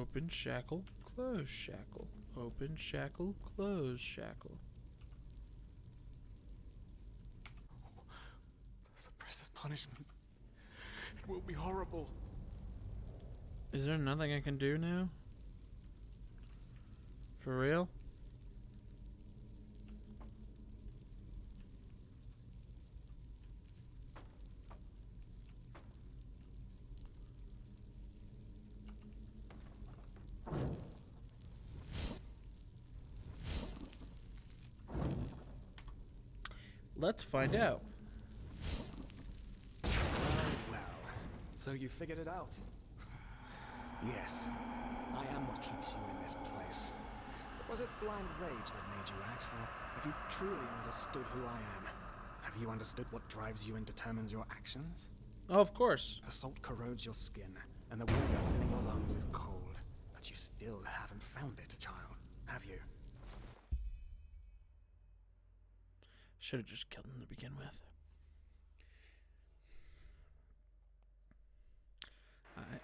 Open shackle, close shackle. Open shackle, close shackle. The suppressor's punishment. It will be horrible. Is there nothing I can do now? For real? Let's find out. Well, so you figured it out. Yes, I am what keeps you in this place. But was it blind rage that made you act, or have you truly understood who I am? Have you understood what drives you and determines your actions? Oh, of course. The salt corrodes your skin, and the water filling your lungs is cold. But you still haven't found it, child, have you? Should have just killed him to begin with.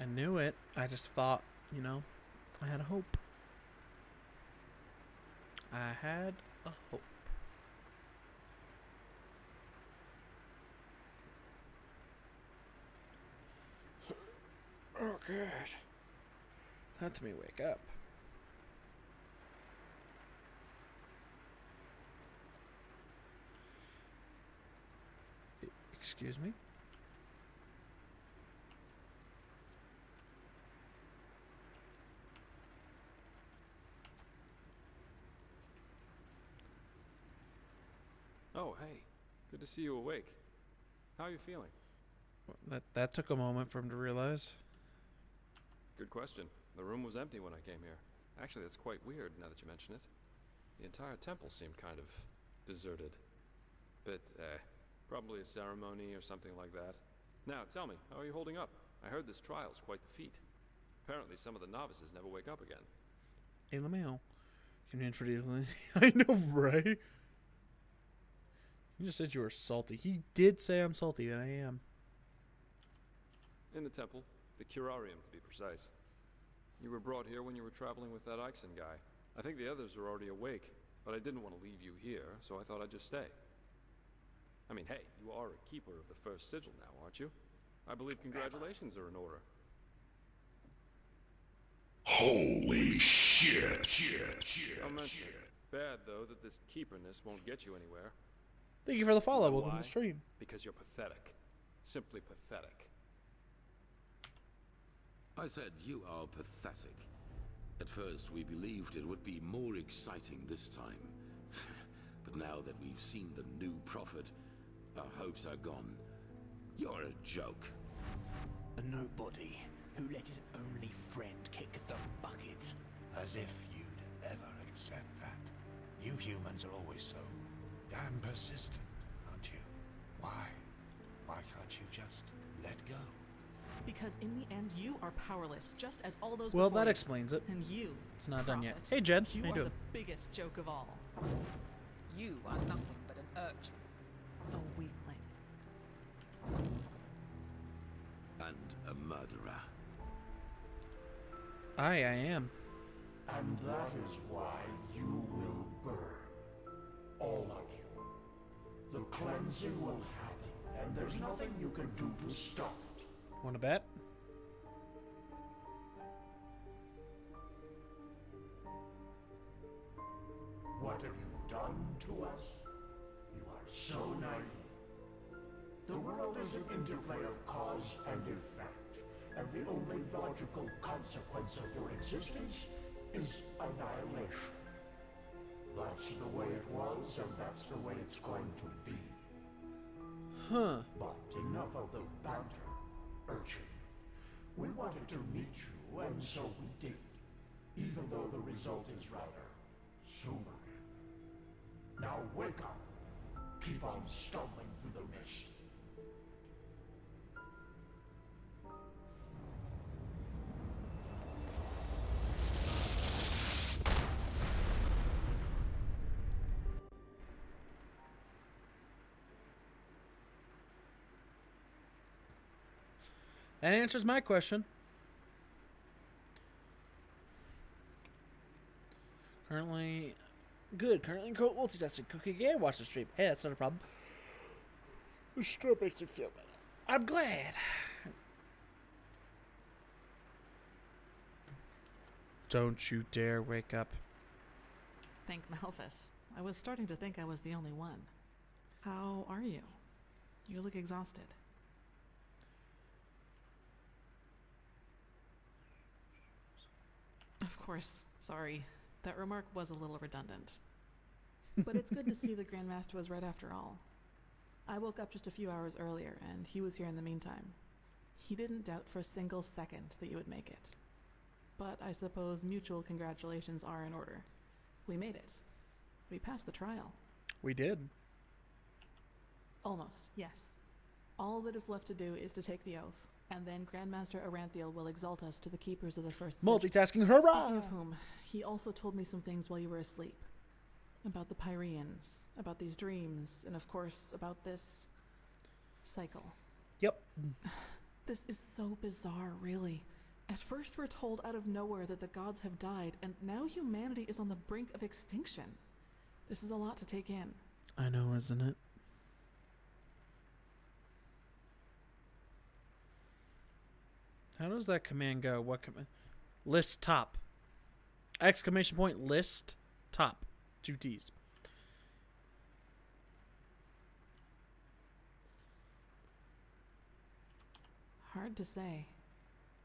I knew it. I just thought, you know, I had a hope. I had a hope. Oh, good. Let me wake up. Excuse me? Oh, hey. Good to see you awake. How are you feeling? That took a moment for him to realize. Good question. The room was empty when I came here. Actually, that's quite weird now that you mention it. The entire temple seemed kind of deserted. But, probably a ceremony or something like that. Now, tell me, how are you holding up? I heard this trial's quite the feat. Apparently some of the novices never wake up again. Hey, Lamel. Can you introduce me? I know, right? You just said you were salty. He did say I'm salty, and I am. In the temple. The curarium, to be precise. You were brought here when you were traveling with that Ixon guy. I think the others are already awake, but I didn't want to leave you here, so I thought I'd just stay. I mean, hey, you are a keeper of the first sigil now, aren't you? I believe congratulations are in order. Holy shit. Don't mention it. Bad, though, that this keeperness won't get you anywhere. Thank you for the follow. You know Welcome to why? the stream. Because you're pathetic. Simply pathetic. I said you are pathetic. At first we believed it would be more exciting this time. But now that we've seen the new prophet, our hopes are gone. You're a joke. A nobody who let his only friend kick the bucket. As if you'd ever accept that. You humans are always so damn persistent, aren't you? Why? Why can't you just let go? Because in the end, you are powerless, just as all those Well, before that you. explains it. And you, It's not done yet. prophet, Hey, Jen. you How you are doing? the biggest joke of all. You are nothing but an urchin. A weakling. And a murderer. I am. And that is why you will burn. All of you. The cleansing will happen, and there's nothing you can do to stop it. Want to bet? What have you done to us? You are so naive. The world is an interplay of cause and effect, and the only logical consequence of your existence is annihilation. That's the way it was, and that's the way it's going to be. Huh. But enough of the banter, urchin. We wanted to meet you, and so we did, even though the result is rather sobering. Now wake up. Keep on stumbling through the mist. That answers my question. Currently multitasking, cooking, and watching the stream. Hey, that's not a problem. It still makes me feel better. I'm glad. Don't you dare wake up. Thank Malphus. I was starting to think I was the only one. How are you? You look exhausted. Of course, sorry. That remark was a little redundant. But it's good to see the Grandmaster was right after all. I woke up just a few hours earlier, and he was here in the meantime. He didn't doubt for a single second that you would make it. But I suppose mutual congratulations are in order. We made it. We passed the trial. We did. Almost, yes. All that is left to do is to take the oath, and then Grandmaster Aranthiel will exalt us to the keepers of the first Multitasking, city. hurrah! Speaking of whom, he also told me some things while you were asleep. About the Pyreans, about these dreams, and of course, about this cycle. Yep. This is so bizarre, really. At first we're told out of nowhere that the gods have died, and now humanity is on the brink of extinction. This is a lot to take in. I know, isn't it? How does that command go? What command? List top. Exclamation point list top. 2 T's. Hard to say.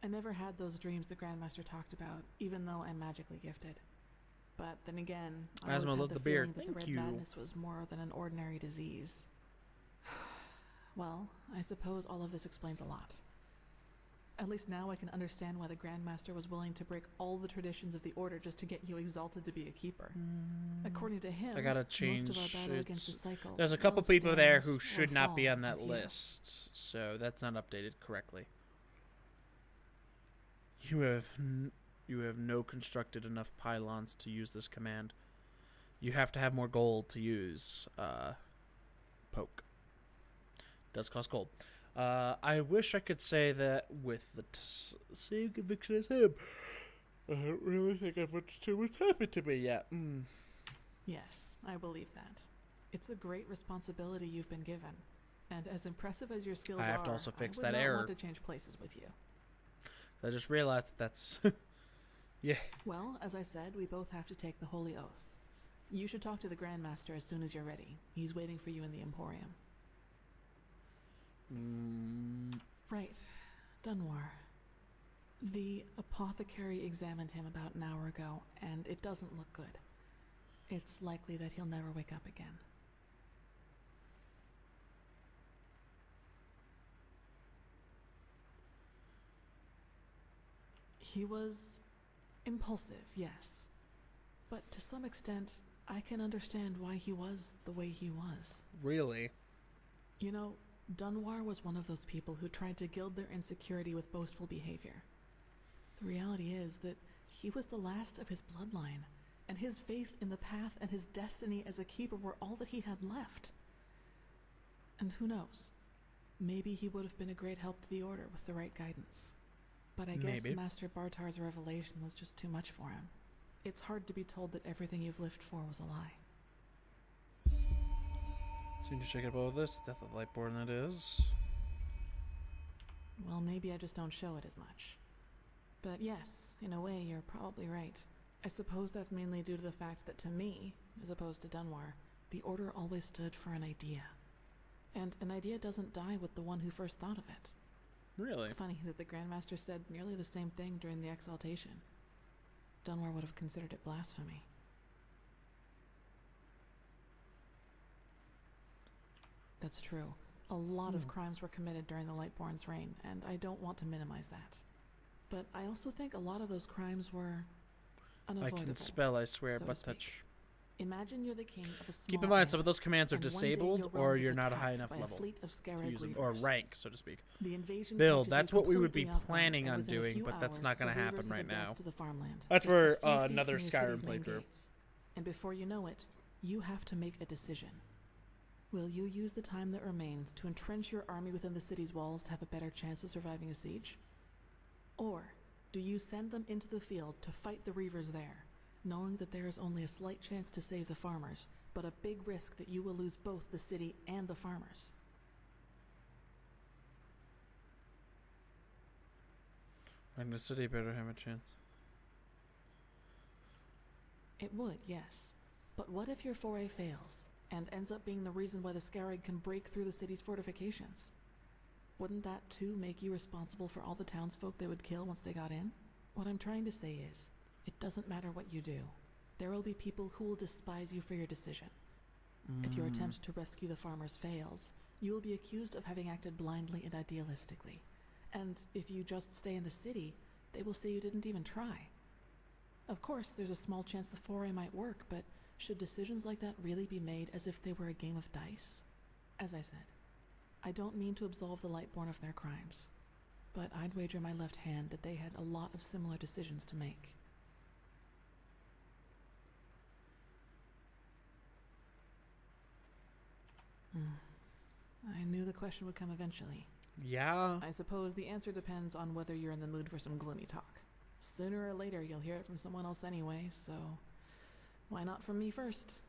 I never had those dreams the Grandmaster talked about, even though I'm magically gifted. But then again, I always Azmo had loved the the beard. feeling that the Thank red you. madness was more than an ordinary disease. Well, I suppose all of this explains a lot. At least now I can understand why the Grandmaster was willing to break all the traditions of the Order just to get you exalted to be a keeper. According to him, I gotta change. most of our battle against the cycle, There's a couple will people there stand who or should not be fall on that with you. list, so that's not updated correctly. You have no constructed enough pylons to use this command. You have to have more gold to use poke. Does cost gold. I wish I could say that with the same conviction as him. I don't really think I've much too much happened to me yet. Yes, I believe that. It's a great responsibility you've been given. And as impressive as your skills I are, have to also fix I would that not error. want to change places with you. I just realized that's... yeah. Well, as I said, we both have to take the Holy Oath. You should talk to the Grandmaster as soon as you're ready. He's waiting for you in the Emporium. Right. Dunwar. The apothecary examined him about an hour ago, and it doesn't look good. It's likely that he'll never wake up again. He was impulsive, yes. But to some extent, I can understand why he was the way he was. Really? You know, Dunwar was one of those people who tried to gild their insecurity with boastful behavior. The reality is that he was the last of his bloodline, and his faith in the path and his destiny as a keeper were all that he had left. And who knows? Maybe he would have been a great help to the Order with the right guidance. But I guess Maybe. Master Bartar's revelation was just too much for him. It's hard to be told that everything you've lived for was a lie. Seem to shake up all this. Death of Lightborn, that is. Well, maybe I just don't show it as much. But yes, in a way, you're probably right. I suppose that's mainly due to the fact that to me, as opposed to Dunwar, the Order always stood for an idea. And an idea doesn't die with the one who first thought of it. Really? Funny that the Grandmaster said nearly the same thing during the exaltation. Dunwar would have considered it blasphemy. That's true. A lot of crimes were committed during the Lightborn's reign, and I don't want to minimize that. But I also think a lot of those crimes were unavoidable. I can spell, I swear, so to but speak. touch. Imagine you're the king of a small Keep in mind, some of island, those commands are and one day disabled, your or realm you're gets not a high attacked enough by a level fleet of to Scarab use them, or reavers. rank, so to speak. The invasion Build, catches that's you what we would be completely off guard, planning and on within a doing, few but that's hours, not gonna the happen reavers right have advanced now. to the farmland, That's just for, a few feet another from your Skyrim city's main playthrough. gates. And before you know it, you have to make a decision. Will you use the time that remains to entrench your army within the city's walls to have a better chance of surviving a siege? Or do you send them into the field to fight the reavers there, knowing that there is only a slight chance to save the farmers, but a big risk that you will lose both the city and the farmers. And the city better have a chance. It would, yes. But what if your foray fails, and ends up being the reason why the Scarab can break through the city's fortifications? Wouldn't that too make you responsible for all the townsfolk they would kill once they got in? What I'm trying to say is, it doesn't matter what you do. There will be people who will despise you for your decision. If your attempt to rescue the farmers fails, you will be accused of having acted blindly and idealistically. And if you just stay in the city, they will say you didn't even try. Of course, there's a small chance the foray might work, but should decisions like that really be made as if they were a game of dice? As I said, I don't mean to absolve the Lightborn of their crimes, but I'd wager my left hand that they had a lot of similar decisions to make. I knew the question would come eventually. Yeah. I suppose the answer depends on whether you're in the mood for some gloomy talk. Sooner or later, you'll hear it from someone else anyway, so why not from me first?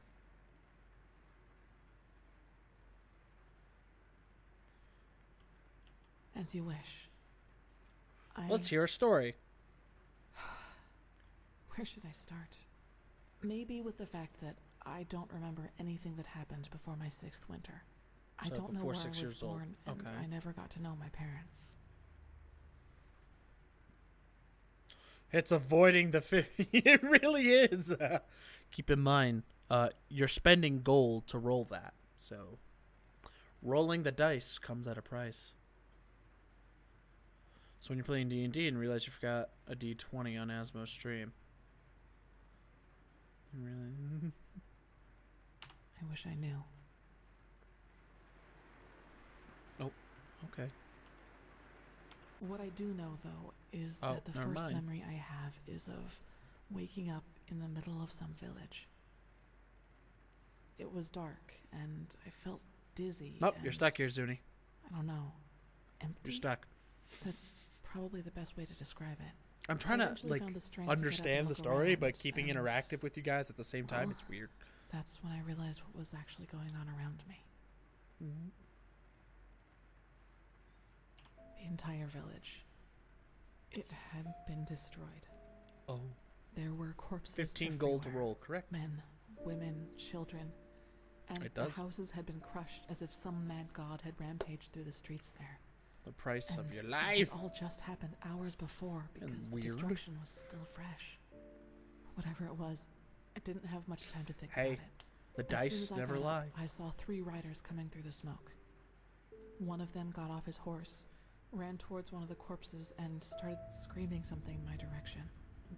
As you wish. Let's hear a story. Where should I start? Maybe with the fact that I don't remember anything that happened before my 6th winter. I So don't know before where I 6 was years old. born, and Okay. I never got to know my parents. It's avoiding the it really is. Keep in mind, you're spending gold to roll that. So, rolling the dice comes at a price. So when you're playing D&D and realize you forgot a D20 on Azmo's stream. Really? I wish I knew. Oh, okay. What I do know, though, is Oh, that the never first mind. memory I have is of waking up in the middle of some village. It was dark, and I felt dizzy. Nope, you're and, stuck here, Zuni. I don't know. Empty? You're stuck. That's probably the best way to describe it. I'm trying I to, eventually like, found the strength to get up and understand the look story, around, but keeping and interactive with you guys at the same time, well, it's weird. That's when I realized what was actually going on around me. Mm-hmm. The entire village. It had been destroyed. Oh. There were corpses 15 gold to everywhere. roll, correct? Men, women, children. And It the does. houses had been crushed as if some mad god had rampaged through the streets there. The price of And your it life. had all just happened hours before And because the weird. destruction was still fresh. Whatever it was, I didn't have much time to think Hey, about it. the As soon dice as I never got up, lie. I saw 3 riders coming through the smoke. One of them got off his horse, ran towards one of the corpses, and started screaming something in my direction.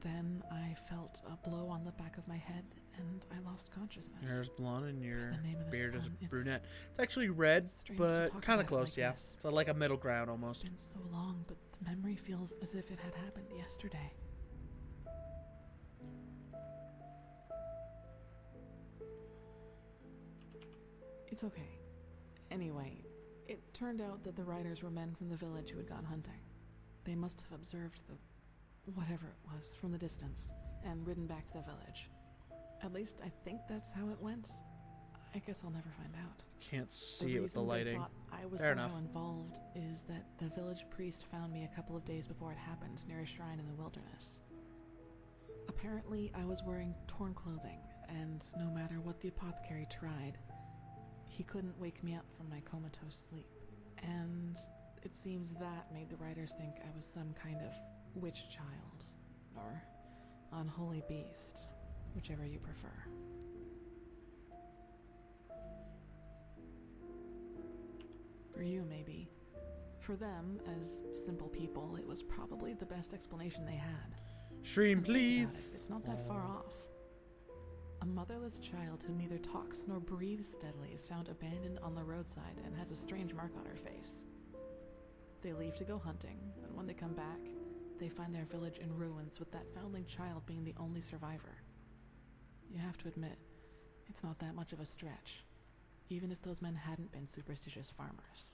Then I felt a blow on the back of my head, and I lost consciousness. Your hair's blonde and your The name of the beard is a sun, it's- brunette. It's actually red, it's strange to but talk kind about of it close, like yeah. this. So like a middle ground It's almost. been so long, but the memory feels as if it had happened yesterday. It's okay. Anyway, it turned out that the riders were men from the village who had gone hunting. They must have observed the whatever it was from the distance and ridden back to the village. At least I think that's how it went. I guess I'll never find out. Can't see it with the reason they lighting. thought I was Fair somehow enough. involved is that the village priest found me a couple of days before it happened near a shrine in the wilderness. Apparently, I was wearing torn clothing, and no matter what the apothecary tried, he couldn't wake me up from my comatose sleep. And it seems that made the writers think I was some kind of witch child, or unholy beast, whichever you prefer. For you, maybe. For them, as simple people, it was probably the best explanation they had. Stream, And think about it, please. it's not that far off. A motherless child who neither talks nor breathes steadily is found abandoned on the roadside and has a strange mark on her face. They leave to go hunting, and when they come back, they find their village in ruins with that foundling child being the only survivor. You have to admit, it's not that much of a stretch, even if those men hadn't been superstitious farmers.